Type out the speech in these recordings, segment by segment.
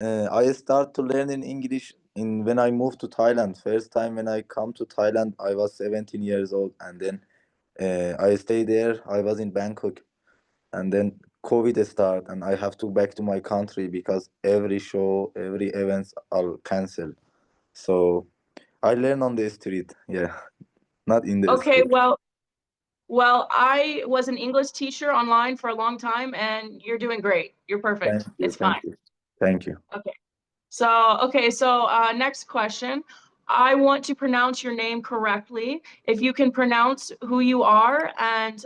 I start to learn in English in when I moved to Thailand. First time when I come to Thailand, I was 17 years old, and then I stayed there. I was in Bangkok, and then COVID start, and I have to back to my country because every show, every events are canceled. So I learn on the street. Yeah, not in the Okay, school. well, I was an English teacher online for a long time, and you're doing great. You're Thank perfect. you, It's thank fine. you, thank you. Okay. Next question. I want to pronounce your name correctly. If you can pronounce who you are and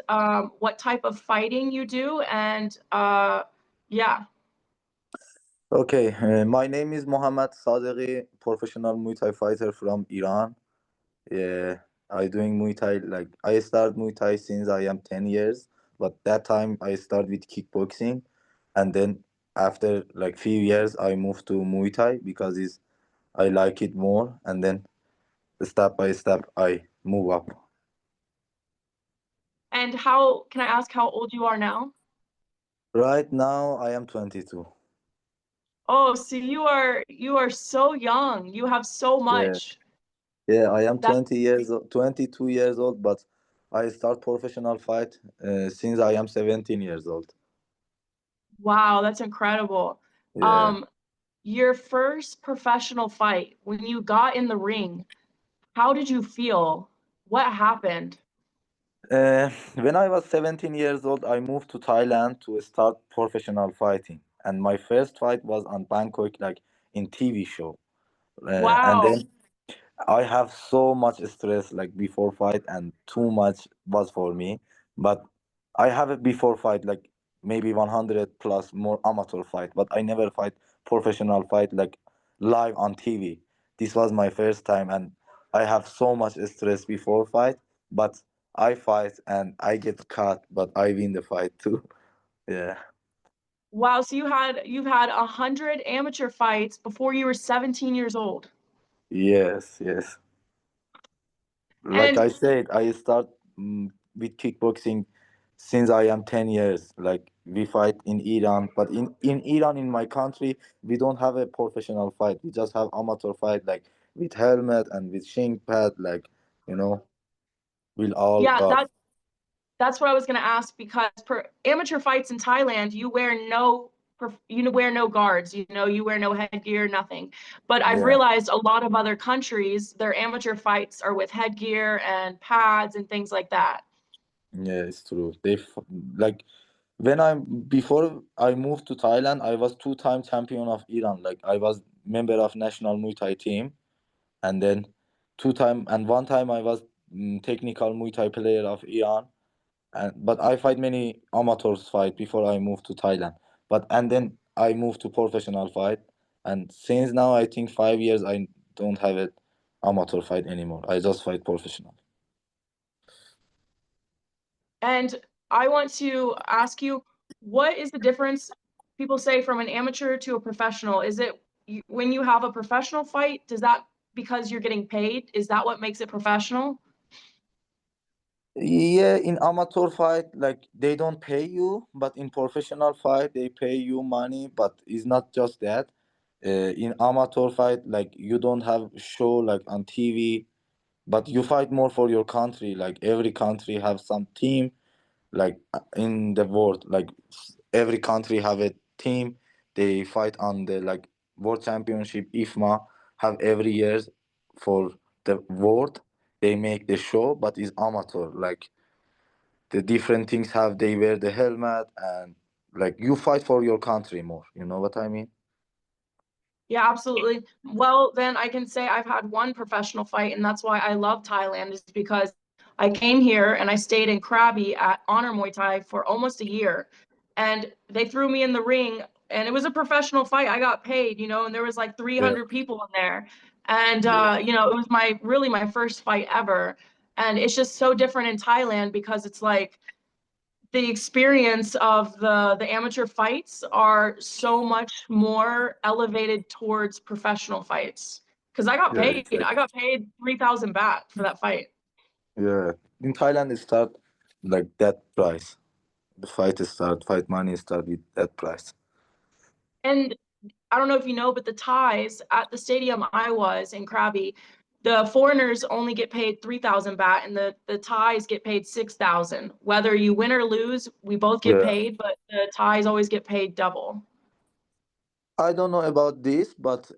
what type of fighting you do, and yeah. Okay, my name is Mohammed Sadeghi, professional Muay Thai fighter from Iran. Yeah, I doing Muay Thai like I start Muay Thai since I am 10 years, but that time I start with kickboxing, and then after like few years I moved to Muay Thai because I like it more, and then step by step I move up. And how can I ask how old you are now? Right now I am 22. Oh, so you are so young. You have so Yeah, much. yeah, I am That 22 years old, but I start professional fight since I am 17 years old. wow, that's incredible. Yeah. Um, your first professional fight, when you got in the ring, how did you feel? What happened? When I was 17 years old, I moved to Thailand to start professional fighting. And my first fight was on Bangkok, like in TV show. And Wow. then I have so much stress like before fight, and too much was for me. But I have it before fight, like maybe 100 plus more amateur fight, but I never fight professional fight like live on TV. This was my first time, and I have so much stress before fight. But I fight and I get cut, but I win the fight too. Yeah. Wow, so you've had 100 amateur fights before you were 17 years old. Yes. Yes. Like And I said, I start with kickboxing since I am 10 years. Like we fight in Iran, but in Iran, in my country, we don't have a professional fight. We just have amateur fight, like with helmet and with shin pad, like you know, we'll all yeah, that's what I was going to ask because per amateur fights in Thailand, you wear no guards, you wear no headgear, nothing. But I've yeah, realized a lot of other countries, their amateur fights are with headgear and pads and things like that. yeah, it's true. Like when before I moved to Thailand, I was two-time champion of Iran. Like I was member of national Muay Thai team, and then one time I was technical Muay Thai player of Iran, and but I fight many amateurs fight before I moved to Thailand, but and then I moved to professional fight, and since now I think 5 years I don't have it amateur fight anymore. I just fight professional. And I want to ask you, what is the difference, people say, from an amateur to a professional? Is it when you have a professional fight, does that because you're getting paid? Is that what makes it professional? Yeah, in amateur fight, like they don't pay you, but in professional fight, they pay you money. But it's not just that. In amateur fight, like you don't have show like on TV, but you fight more for your country. Like every country have some team, like in the world, like every country have a team. They fight on the like world championship IFMA have every year for the world. They make the show, but it's amateur. Like the different things have they wear the helmet, and like you fight for your country more, you know what I mean? Yeah, absolutely. Well, then I can say I've had one professional fight, and that's why I love Thailand, is because I came here and I stayed in Krabi at Honor Muay Thai for almost a year. And they threw me in the ring, and it was a professional fight. I got paid, and there was like Yeah, 300 people in there. And yeah, it was my first fight ever. And it's just so different in Thailand because it's like the experience of the amateur fights are so much more elevated towards professional fights. Because I got yeah, paid. I exactly. got paid 3,000 baht for that fight. Yeah, in Thailand it start like that price. The fight money start with that price. And I don't know if you know, but the Thais at the stadium I was in Krabi, the foreigners only get paid 3,000 baht and the Thais get paid 6,000. Whether you win or lose, we both get Yeah. paid, but the Thais always get paid double. I don't know about this, but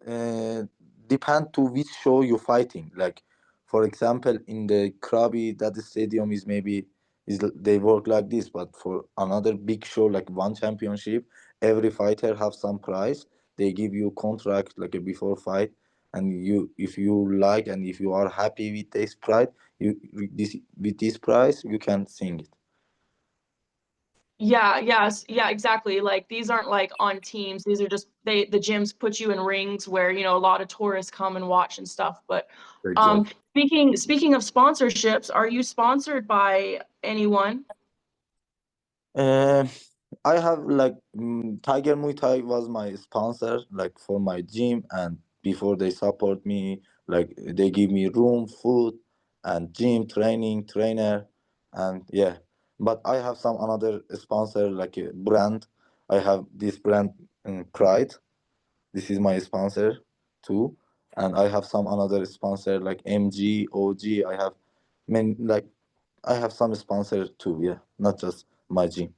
depend to which show you're fighting. Like, for example, in the Krabi, that stadium is maybe is they work like this. But for another big show like one championship, every fighter have some prize. They give you contract like a before fight, and you if you like and if you are happy with this prize, you with this prize you can sing it. Yeah, yes, yeah, exactly. Like these aren't like on teams. These are just the gyms put you in rings where, a lot of tourists come and watch and stuff. But um Exactly. speaking of sponsorships, are you sponsored by anyone? Uh, I have like Tiger Muay Thai was my sponsor, like for my gym, and before they support me, like they give me room, food, and gym training, trainer, and yeah. But I have some another sponsor like a brand. I have this brand Pride. This is my sponsor too, and I have some another sponsor like MG, OG. I have, like I have some sponsor too. Yeah, not just my gym.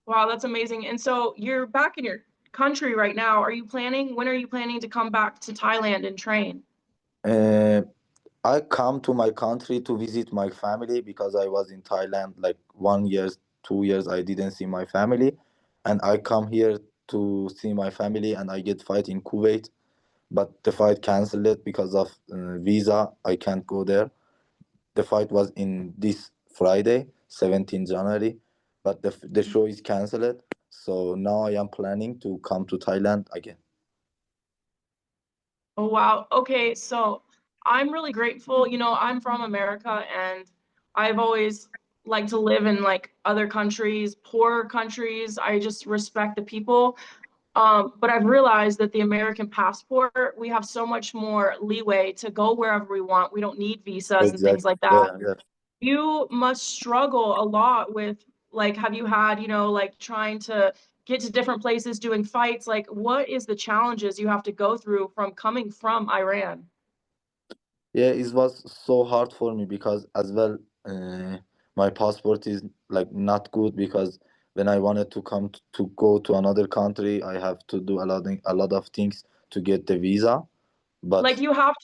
Wow, that's amazing. And so you're back in your country right now. When are you planning to come back to Thailand and train? Uh, I come to my country to visit my family because I was in Thailand like 1 year, 2 years. I didn't see my family, and I come here to see my family, and I get fight in Kuwait, but the fight canceled it because of visa. I can't go there. The fight was in this Friday, 17 January, but the show is canceled. So now I am planning to come to Thailand again. Oh, wow. Okay, so I'm really grateful. I'm from America and I've always liked to live in like other countries, poorer countries. I just respect the people. But I've realized that the American passport, we have so much more leeway to go wherever we want. We don't need visas and things Exactly. like that. Yeah, yeah. You must struggle a lot with like, have you had, like trying to get to different places doing fights? Like, what is the challenges you have to go through from coming from Iran? Yeah, it was so hard for me because as well, my passport is like not good because when I wanted to come to go to another country, I have to do a lot of things to get the visa. Like But you have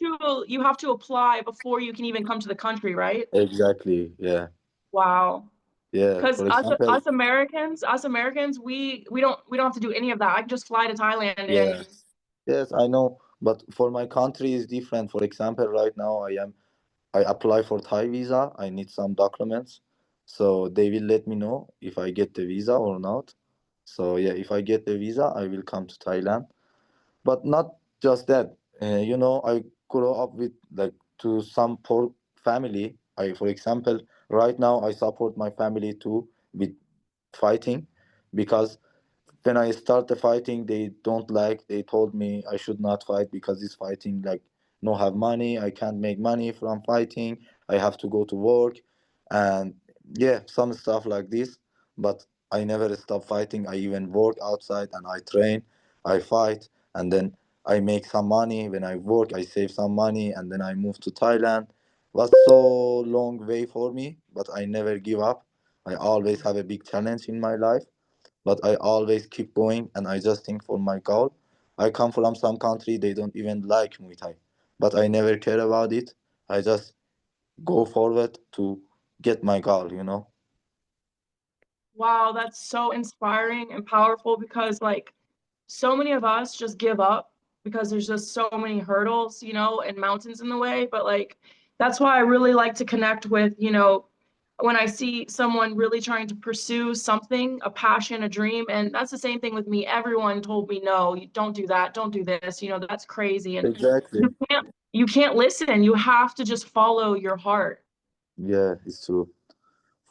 to apply before you can even come to the country, right? exactly, yeah, Wow. yeah. Because For us example, us Americans, us Americans, we don't have to do any of that. I can just fly to Thailand and yes, yes, I know. But for my country is different. For example, right now I apply for Thai visa. I need some documents, so they will let me know if I get the visa or not. So yeah, if I get the visa, I will come to Thailand. But not just that. I grow up with like to some poor family. For example, right now I support my family too with fighting because when I start the fighting, they don't like. They told me I should not fight because it's fighting like no have money. I can't make money from fighting. I have to go to work, and yeah, some stuff like this. But I never stop fighting. I even work outside and I train. I fight, and then I make some money. When I work, I save some money, and then I move to Thailand. Was so long way for me, but I never give up. I always have a big challenge in my life, but I always keep going and I just think for my goal. I come from some country they don't even like Muay Thai, but I never care about it. I just go forward to get my goal. wow, that's so inspiring and powerful because like so many of us just give up because there's just so many hurdles, and mountains in the way. But like, that's why I really like to connect with, when I see someone really trying to pursue something, a passion, a dream. And that's the same thing with me. Everyone told me, no, you don't do that. Don't do this. That's crazy. And Exactly. you can't listen. You have to just follow your heart. Yeah, it's true.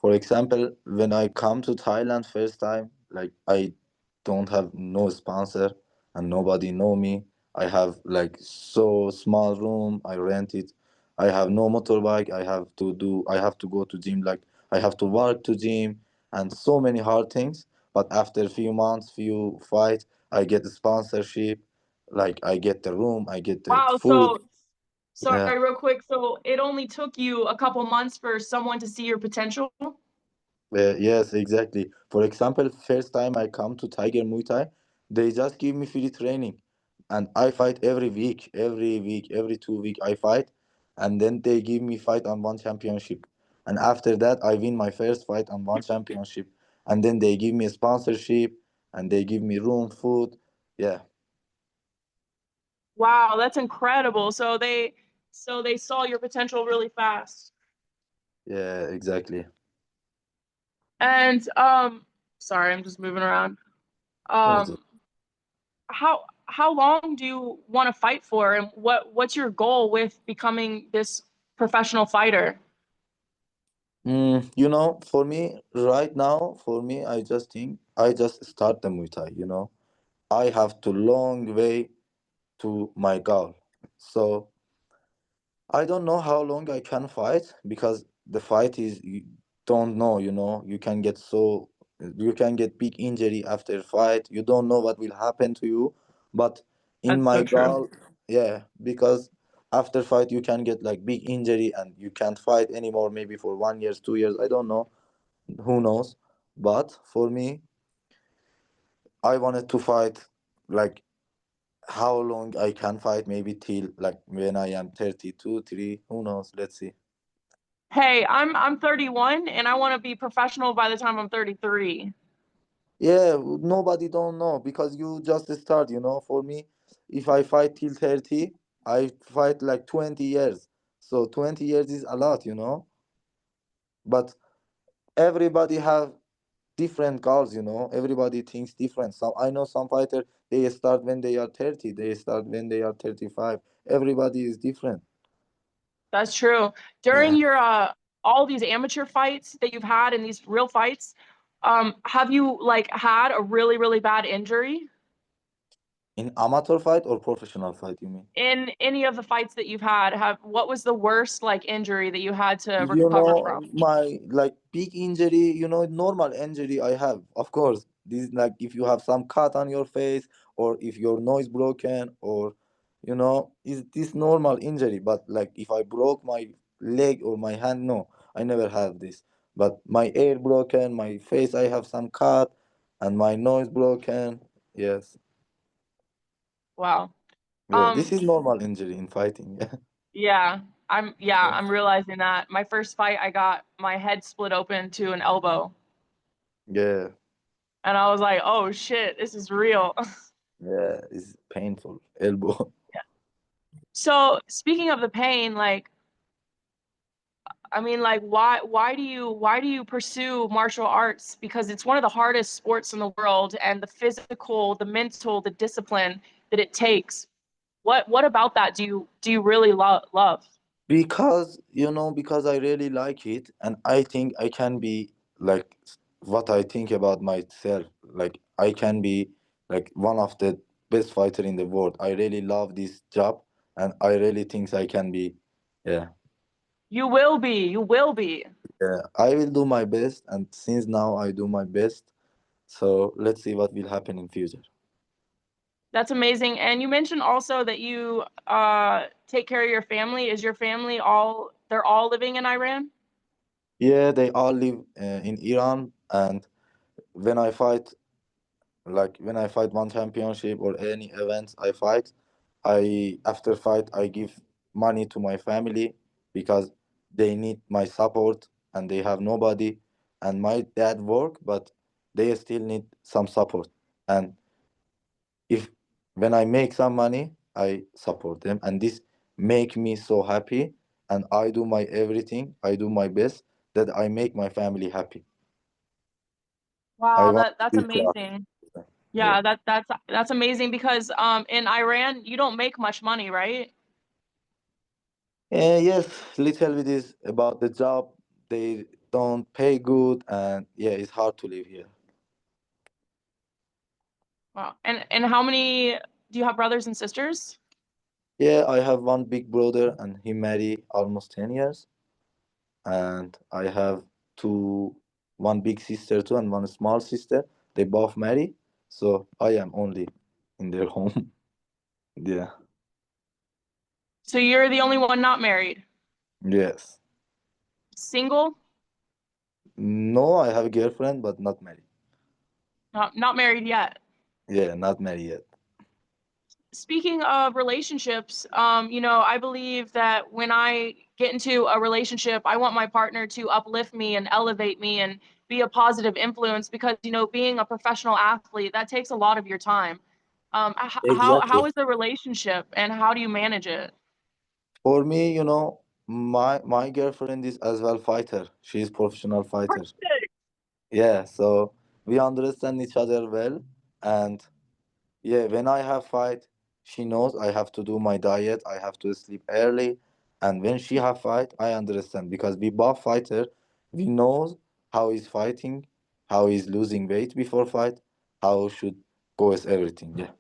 For example, when I come to Thailand first time, like I don't have no sponsor and nobody know me. I have like so small room. I rent it. I have no motorbike. I have to go to gym. Like I have to work to gym and so many hard things. But after few months, few fights, I get the sponsorship, like I get the room, I get the Wow. food. So, sorry, Yeah. real quick. So it only took you a couple months for someone to see your potential? Yes, exactly. For example, first time I come to Tiger Muay Thai, they just give me free training, and I fight every week, every 2 week I fight, and then they give me fight on one championship, and after that I win my first fight on one championship, and then they give me a sponsorship, and they give me room, food. Yeah, Wow, that's incredible. So they saw your potential really fast. yeah, exactly. And sorry, I'm just moving around. What is it? How long do you want to fight for, and what's your goal with becoming this professional fighter? For me right now, for me, I just think I just start the Muay Thai. I have to long way to my goal. So I don't know how long I can fight because the fight is you don't know, you can get you can get big injury after fight. You don't know what will happen to you. But in That's my so true. goal, yeah, because after fight you can get like big injury and you can't fight anymore maybe for 1 year, 2 years. I don't know. Who knows? But for me, I wanted to fight like how long I can fight, maybe till like when I am 32, 3, who knows? Let's see. Hey, I'm 31 and I want to be professional by the time I'm 33. Yeah, nobody don't know because you just start, For me, if I fight till 30, I fight like 20 years. So 20 years is a lot. But everybody have different goals, Everybody thinks different. I know some fighter, they start when they are 30, they start when they are 35. Everybody is different. That's true. During Yeah. your all these amateur fights that you've had and these real fights, have you like had a really bad injury In amateur fight or professional fight, you mean? in any of the fights that you've had? Have what was the worst like injury that you had to recover from? My like big injury, normal injury I have, of course. This like if you have some cut on your face or if your nose broken or is this normal injury. But like if I broke my leg or my hand, no, I never have this. But my ear broken, my face I have some cut, and my nose broken. Yes. Wow. Yeah, this Um, is normal injury in fighting. yeah, Yeah. I'm realizing that. My first fight, I got my head split open to an elbow. Yeah. And I was like, oh shit, this is real. Yeah, it's painful elbow. So speaking of the pain, like, I mean, like, why do you pursue martial arts? Because it's one of the hardest sports in the world, and the physical, the mental, the discipline that it takes. What about that do you really love? Because I really like it, and I think I can be like what I think about myself. Like I can be like one of the best fighter in the world. I really love this job, and I really think I can be. Yeah, You will be, you will be. yeah. I will do my best, and since now I do my best, so let's see what will happen in future. That's amazing. And you mentioned also that you take care of your family. Is your family all they're all living in Iran? Yeah, they all live in Iran, and when I fight when I fight one championship or any events I fight, I after fight I give money to my family because they need my support and they have nobody, and my dad work but they still need some support, and if when I make some money I support them, and this make me so happy, and I do my everything, I do my best that I make my family happy. I Wow, want to that's be proud. amazing. Yeah. Yeah, that's amazing because in Iran you don't make much money, right? Yes, little bit is about the job. They don't pay good, and yeah, it's hard to live here. Wow. And how many do you have brothers and sisters? Yeah, I have one big brother, and he married almost 10 years, and I have one big sister too, and one small sister. They both marry, so I am only. in their home. Yeah. So you're the only one not married? Yes. Single? No, I have a girlfriend, but not married. Not married yet. Yeah, not married yet. Speaking of relationships, I believe that when I get into a relationship, I want my partner to uplift me and elevate me and be a positive influence because, being a professional athlete, that takes a lot of your time. How Exactly. is the relationship and how do you manage it? For me, my girlfriend is as well fighter. She's professional fighter. Perfect. Yeah, so we understand each other well, and yeah, when I have fight, she knows I have to do my diet, I have to sleep early, and when she have fight, I understand because we both fighter, we know how he's fighting, how he's losing weight before fight, how should go with everything. Yeah.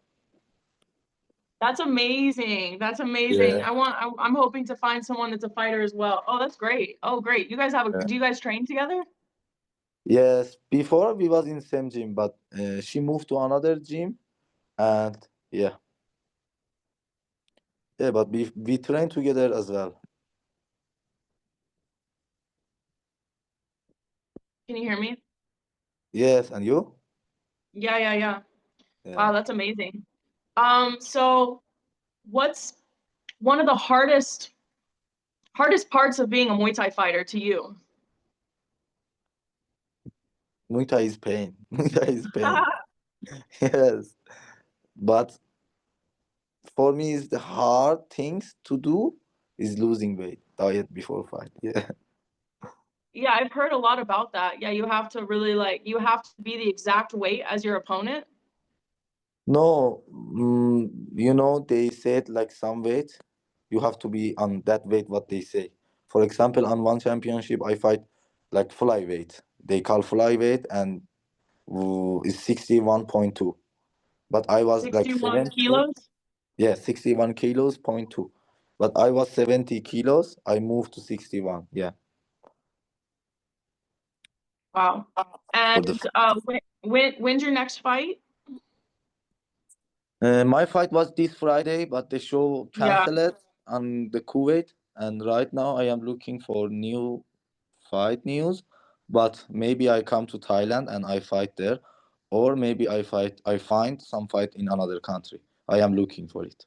That's amazing. That's amazing. Yeah. I'm hoping to find someone that's a fighter as well. Oh, that's great. Oh, great. Yeah. Do you guys train together? Yes, before we was in same gym, but she moved to another gym, and yeah, yeah, but we train together as well. Can you hear me? Yes, and you? Yeah, yeah, yeah. Yeah. Wow, that's amazing. So what's one of the hardest parts of being a Muay Thai fighter to you? Muay Thai is pain. Muay Thai is pain. Yes, but for me, is the hard things to do is losing weight, diet before fight. Yeah. Yeah, I've heard a lot about that. Yeah, you have to really you have to be the exact weight as your opponent. No, they said like some weight, you have to be on that weight what they say. For example, on one championship, I fight like flyweight. They call flyweight and is 61.2. But I was like 61 70, kilos? yeah, 61 kilos, point 2. But I was 70 kilos, I moved to 61, yeah, Wow. for the And when's your next fight? My fight was this Friday, but the show Yeah. canceled on the Kuwait, and right now I am looking for new fight news. But maybe I come to Thailand and I fight there, or maybe I find some fight in another country. I am looking for it.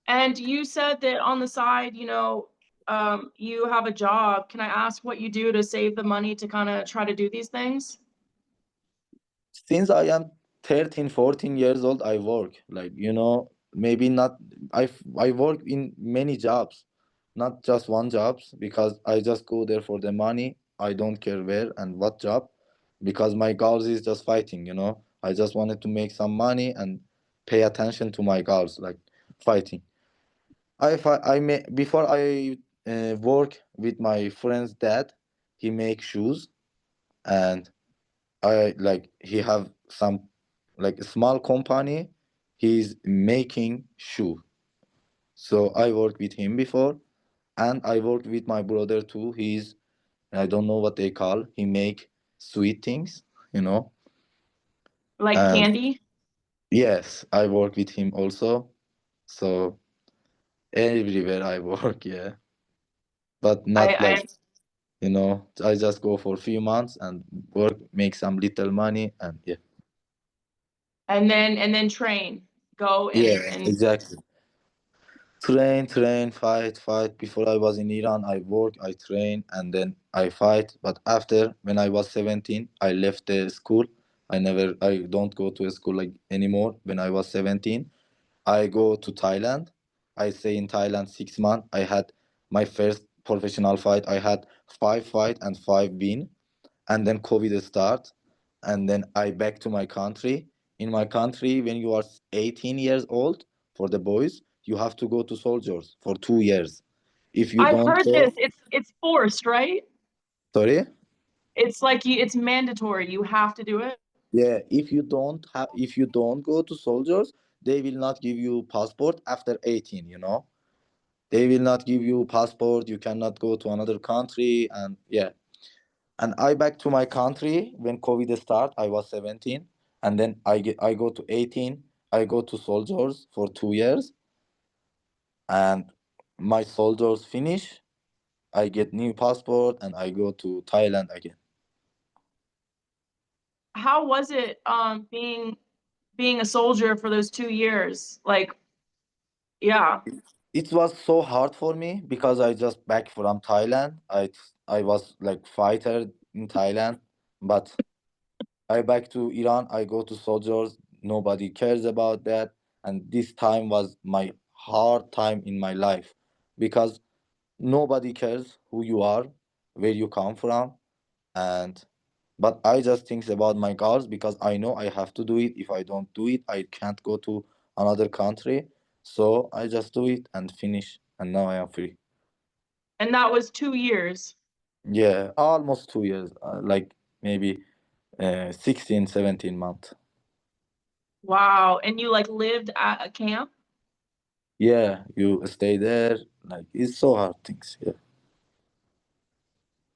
And you said that on the side, you have a job. Can I ask what you do to save the money to kind of try to do these things? Since I am 13, 14 years old, I work. Like, maybe not, I work in many jobs, not just one jobs, because I just go there for the money. I don't care where and what job, because my goals is just fighting. I just wanted to make some money and pay attention to my goals, like fighting. Before I work with my friend's dad, he make shoes, and I like he have some like a small company. He's making shoe. So I worked with him before, and I worked with my brother too. I don't know what they call. He make sweet things, you know. Like And candy? yes, I work with him also. So everywhere I work, yeah, but I, not like I I just go for a few months and work, make some little money, and yeah, and then train. Go and yeah, and exactly. Train, fight, fight. Before I was in Iran, I work, I train, and then I fight. But after, when I was 17, I left the school. I don't go to a school like anymore. When I was 17, I go to Thailand. I stay in Thailand 6 months. I had my first professional fight. I had five fight and five win, and then COVID start, and then I back to my country. In my country, when you are 18 years old, for the boys, you have to go to soldiers for 2 years. If you I've don't heard go, this. It's forced, right? sorry, It's like it's mandatory. You have to do it. yeah, if you don't go to soldiers, they will not give you passport after 18. They will not give you passport. You cannot go to another country, and yeah. And I back to my country when COVID start. I was 17. and then I go to 18. I go to soldiers for 2 years, and my soldiers finish. I get new passport and I go to Thailand again. How was it being a soldier for those 2 years? Like, yeah. It was so hard for me because I just back from Thailand. I was like fighter in Thailand, but I back to Iran. I go to soldiers. Nobody cares about that, and this time was my hard time in my life because nobody cares who you are, where you come from, and but I just think about my goals because I know I have to do it. If I don't do it, I can't go to another country. So I just do it and finish, and now I am free. And that was 2 years. Yeah, almost 2 years, like maybe 16, 17 months. Wow. And you like lived at a camp? Yeah, you stay there. Like it's so hard things. Yeah,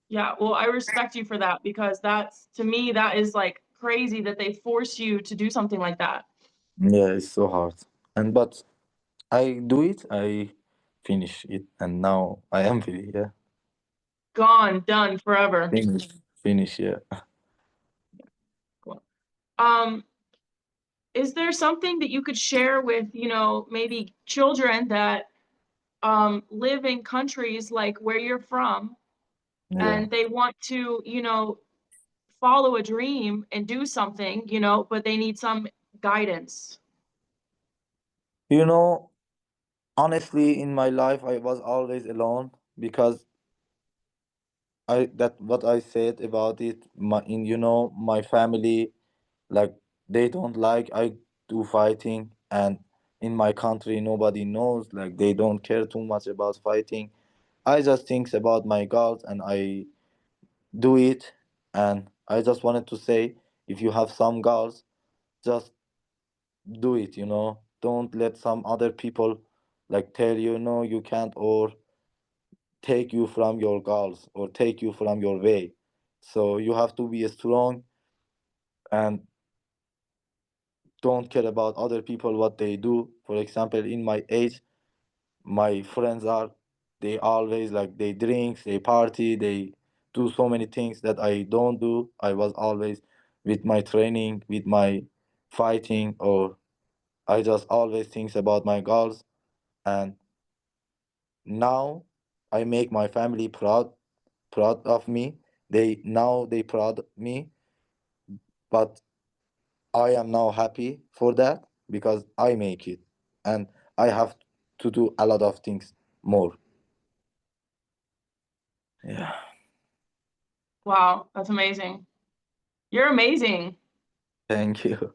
Yeah. Well, I respect you for that because that's to me, that is like crazy that they force you to do something like that. yeah, it's so hard. And but I do it. I finish it, and now I am free. Yeah, Gone, done forever. finish, finish. Yeah. Cool. Um, is there something that you could share with, maybe children that live in countries like where you're from Yeah. and they want to, follow a dream and do something, but they need some guidance? You know, honestly, in my life, I was always alone because I that what I said about it. My in my family, like they don't like I do fighting, and in my country nobody knows. Like they don't care too much about fighting. I just think about my goals and I do it. And I just wanted to say, if you have some goals, just do it. Don't let some other people like tell you no you can't, or take you from your goals or take you from your way. So you have to be strong and don't care about other people what they do. For example, in my age, my friends are they always like they drink, they party, they do so many things that I don't do. I was always with my training, with my fighting, or I just always think about my goals. And now I make my family proud of me. They proud of me, but I am now happy for that because I make it, and I have to do a lot of things more. Yeah, Wow, that's amazing. You're amazing. thank you.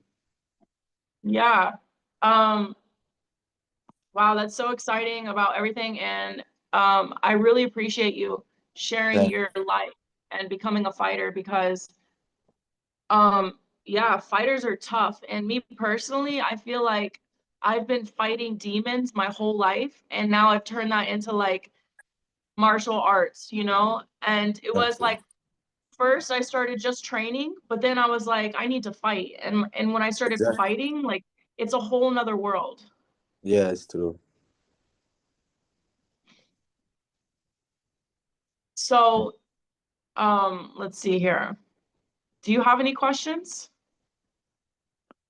Yeah. Um, wow, that's so exciting about everything. And I really appreciate you sharing Thank your life and becoming a fighter because yeah, fighters are tough. And me personally, I feel like I've been fighting demons my whole life, and now I've turned that into like martial arts, And it was Okay. like first I started just training, but then I was like, I need to fight. And when I started Exactly. fighting, like it's a whole nother world. Yeah, it's true. So, let's see here. Do you have any questions?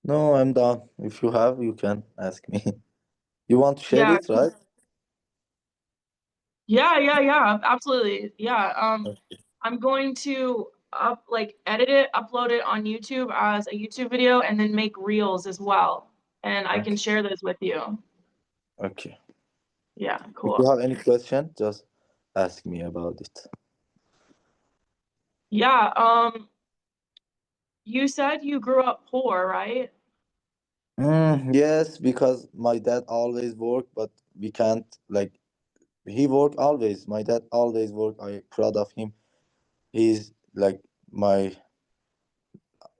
No, I'm done. If you have, you can ask me. You want to share Yeah, it, right? yeah, absolutely. Yeah. I'm going to edit it, upload it on YouTube as a YouTube video, and then make reels as well. And I can Okay. share those with you. Okay. Yeah, If you cool. have any question, just ask me about it. Yeah, you said you grew up poor, right? Yes, because my dad always work, but we can't like he work always. My dad always work. I proud of him. He's like my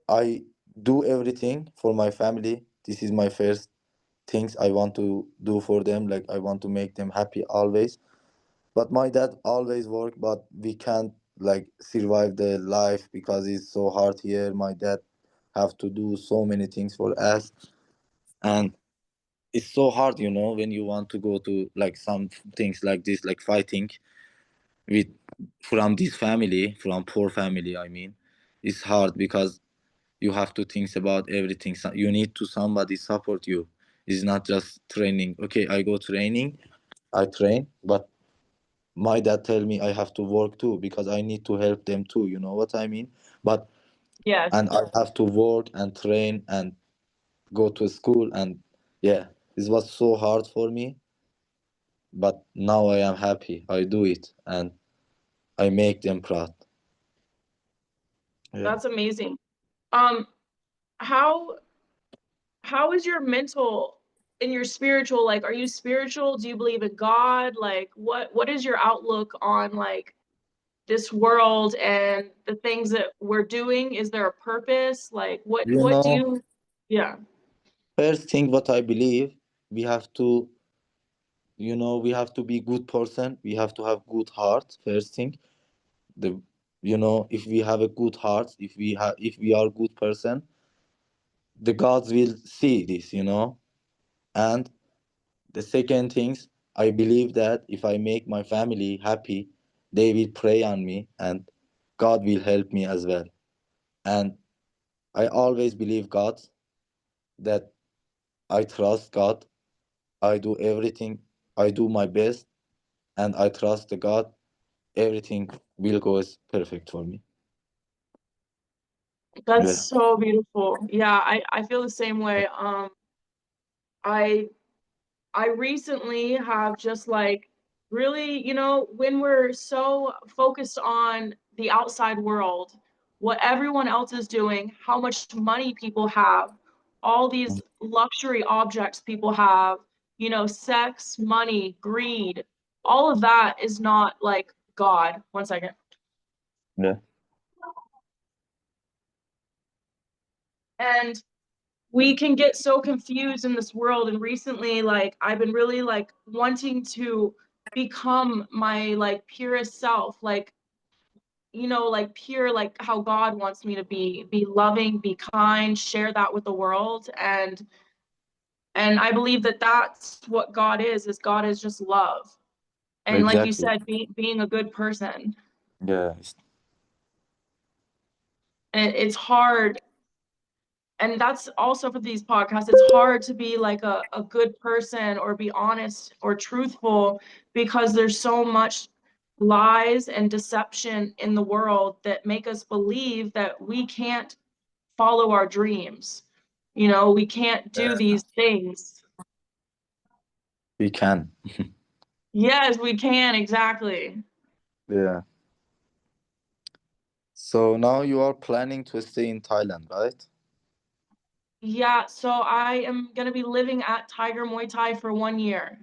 I do everything for my family. This is my first things I want to do for them. Like I want to make them happy always. But my dad always work, but we can't like survive the life because it's so hard here. My dad have to do so many things for us. And it's so hard, when you want to go to like some things like this, like fighting with from this family, from poor family, I mean. It's hard because you have to think about everything. You need to somebody support you. It's not just training. Okay, I go training, I train, but my dad tell me I have to work too because I need to help them too. You know what I mean? But Yes, and I have to work and train and go to school, and yeah, it was so hard for me. But now I am happy. I do it and I make them proud. Yeah. that's amazing. Um, how how is your mental and your spiritual, like, are you spiritual? Do you believe in God? Like, what is your outlook on like this world and the things that we're doing? Is there a purpose? Like, You what do know, you, yeah. first thing what I believe, we have to, we have to be good person. We have to have good heart. First thing, the, if we have a good heart, if we are good person, the gods will see this. And the second things, I believe that if I make my family happy, they will pray on me and God will help me as well. And I always believe God, that I trust God. I do everything. I do my best and I trust the God. Everything will go as perfect for me. That's Yeah. so beautiful. Yeah, I feel the same way. I I recently have just like really, when we're so focused on the outside world, what everyone else is doing, how much money people have, all these luxury objects people have, sex, money, greed, all of that is not like God. One second. Yeah. And we can get so confused in this world, and recently like I've been really like wanting to become my like purest self, like like pure, like how God wants me to be loving, be kind, share that with the world. And I believe that that's what God is God is just love. And like you Exactly. said, being a good person. Yeah. And it's hard, and that's also for these podcasts, it's hard to be like a good person or be honest or truthful because there's so much lies and deception in the world that make us believe that we can't follow our dreams. We can't do these things. We can. Yes, we can, exactly. Yeah. So now you are planning to stay in Thailand, right? Yeah, so I am going to be living at Tiger Muay Thai for 1 year.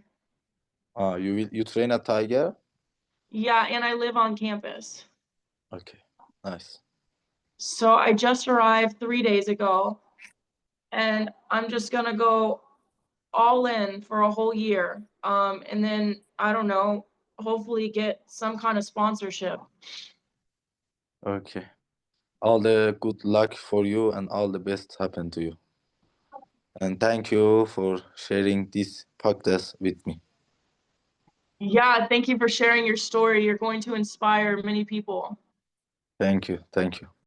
You train at Tiger? Yeah, and I live on campus. Okay. Nice. So I just arrived 3 days ago, and I'm just gonna go all in for a whole year. And then I don't know, hopefully get some kind of sponsorship. Okay. All the good luck for you and all the best happen to you. And thank you for sharing this podcast with me. Yeah, thank you for sharing your story. You're going to inspire many people. Thank you. Thank you.